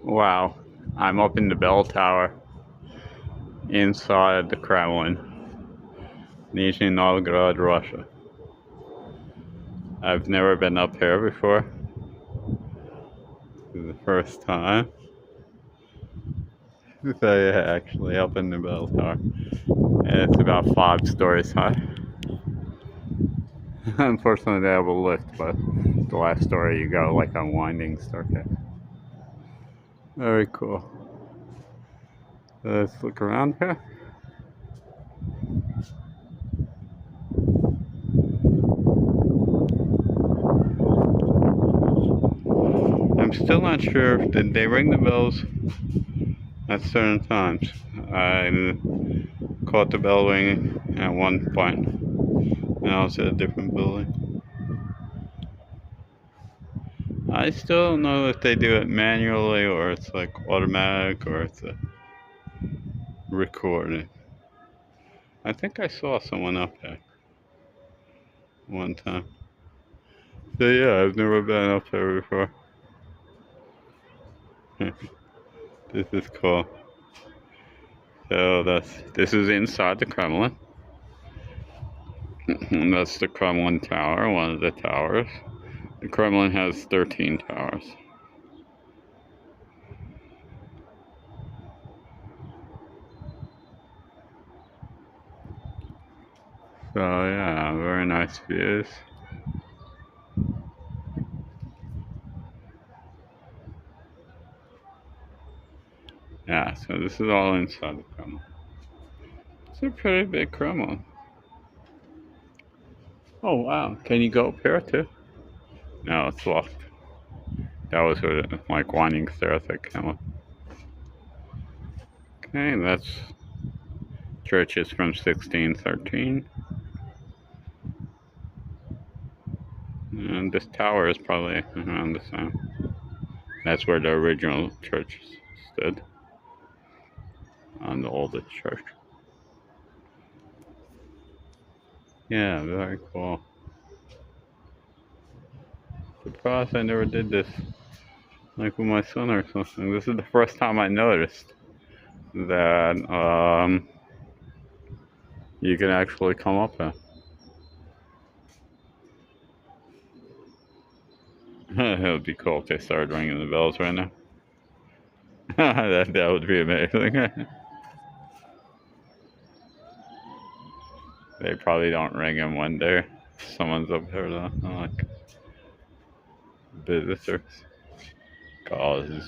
Wow, I'm up in the bell tower inside the Kremlin, Nizhny Novgorod, Russia. I've never been up here before. This is the first time. So yeah, actually up in the bell tower. And it's about 5 stories high. Unfortunately, they have a lift, but the last story you go like a winding staircase. Very cool. Let's look around here. I'm still not sure if did they ring the bells at certain times. I caught the bell ringing at one point, and I was at a different building. I still don't know if they do it manually or it's like automatic or it's a recording. I think I saw someone up there one time. So yeah, I've never been up there before. This is cool. So this is inside the Kremlin. And that's the Kremlin Tower, one of the towers. The Kremlin has 13 towers. So yeah, very nice views. Yeah, so this is all inside the Kremlin. It's a pretty big Kremlin. Oh wow, can you go up here too? No, it's locked. That was like winding stairs that came up. Okay, that's churches from 1613. And this tower is probably around the same. That's where the original church stood. On the oldest church. Yeah, very cool. Surprised I never did this, like with my son or something. This is the first time I noticed that you can actually come up here. It would be cool if they started ringing the bells right now. That would be amazing. They probably don't ring them when someone's up there though, like visitors. God, this is